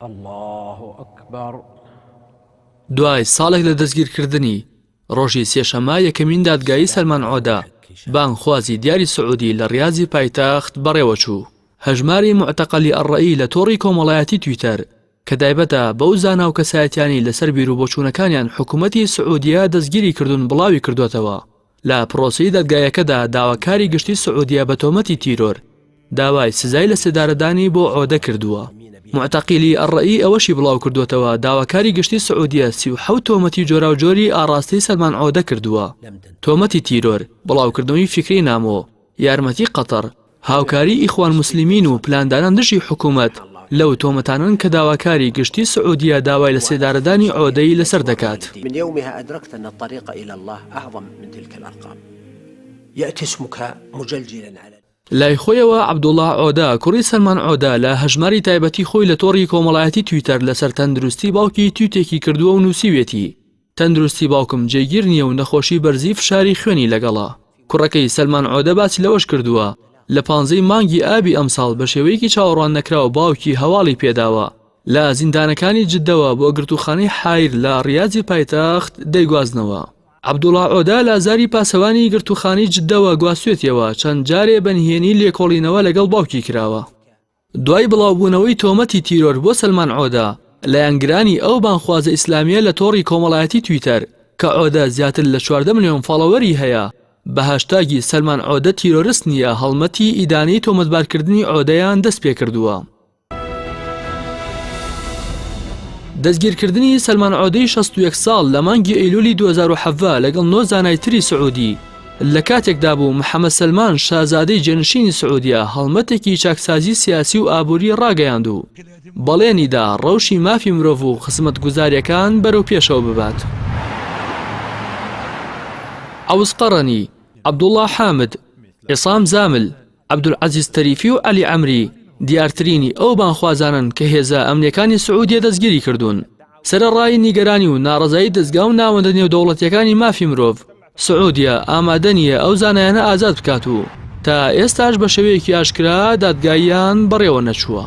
الله أكبر. دوای ساڵێک لە دەستگیرکردنی ڕۆژی سێشەمە یەکەمین دادگایی سەلمان عۆدا بانگخوازی دیاری سعودی لە ریاضی پایتەخت بەڕێوەچوو. هەژماری معتەقەلی ئەڕەئی لە تۆڕی کۆمەڵایەتی تویتەر کە تایبەتە بەو زانا و کەسایەتیانی لەسەر بیرروبۆچوونەکانیان حکوومەتی سعودیە دەستگیری کردوون بڵاوی کردوێتەوە. لە پرۆسی دادگایەکەدا داواکاری گشتی سعودیە بە تۆمەتی تیرۆر داوای سزای لە سێدارەدانی بۆ عۆدە کردووە. معتەقیلی ئەڕەئی ئەوەشی بڵاو کردوێتەوە داواکاری گشتی سعودیە 37 تۆمەتی جۆرا و جۆری ئاڕاستەی سەلمان عۆدە کردووە. تۆمەتی تیرۆر، بڵاوکردنەوەی فکری نامۆ، یارمەتی قەتەر، هاوکاری ئیخوان موسلیمین و پلاندانان دژی حکوومەت لەو تۆمەتانن کە داواکاری گشتی سعودیە داوای لە سێدارەدانی عۆدەی لەسەر دەکات. من يومها أدركت أن الطريق إلى الله أعظم من تلك الأرقام. يأتي اسمك مجلجلا على لای خۆیەوە عەبدوڵڵا عۆدا کوڕی سەلمان عۆدا لە هەژماری تایبەتی خۆی لە تۆڕی کۆمەڵایەتی تویتەر لەسەر تەندروستی باوکی تویتێکی کردووە و نووسیوێتی تەندروستی باوکم جێگیر نییە و نەخۆشی بەرزی فشاری خوێنی لەگەڵا. کوڕەکەی سەلمان عۆدە باسی لەوەش کردووە لە 15 مانگی ئابی ئەمساڵ بە شێوەیەکی چاوەڕوان نەکراوە باوکی هەواڵی پێداوە لە زیندانەکانی جدەوە بۆ گرتوخانەی حایر لە ریاضی پایتەخت دەیگوازنەوە. عەبدوڵڵا عۆدا لە ئازاری پاسەوانی گرتوخانەی جدەوە گواستوێتەوە چەند جارێ بەنهێنی لێکۆڵینەوە لەگەڵ باوکی کراوە. دوای بڵاوبوونەوەی تۆمەتی تیرۆر بۆ سەلمان عۆدا لە یانگرانی ئەو بانخوازە ئیسلامیە لە تۆڕی کۆمەڵایەتی تویتەر کە عۆدا زیاتر لە 14 ملیۆن فاڵۆوەری هەیە بە هاشتاگی سەلمان عۆدە تیرۆریست نییە هەڵمەتی ئیدانەی تۆمەتبارکردنی عۆدەیان دەست پێ کردووە. دەستگیرکردنی سەلمان عۆدەی 61 ساڵ لە مانگی ئەیلولی 2007 لەگەڵ 9 زانای تری سعودی لە کاتێکدا بوو محەممەد سەلمان شازادەی جێنشینی سعودیە هەڵمەتێکی چاکسازی سیاسی و ئابووری ڕاگەیاند و بەڵێنیدا ڕەوشی مافی مرۆڤ و خزمەتگوزاریەکان بەرەو پێشەوە ببات. عەوز قەڕەنی، عەبدوڵڵا حامد، عیسام زامل، عەبدولعەزیز تەریفی و عەلی عەمری دیارترینی ئەو بانخوازانن کە هێزە ئەمنیەکانی سعودیە دەستگیری کردوون. سەرەڕای نیگەرانی و ناڕەزایی دەستگا و ناوەندە نێودەوڵەتیەکانی مافی مرۆڤ سعودیە ئامادە نییە ئەو زانایانە ئازاد بکات و تا ئێستاش بە شێوەیەکی ئاشکرا دادگاییان بەڕێوە نەچووە.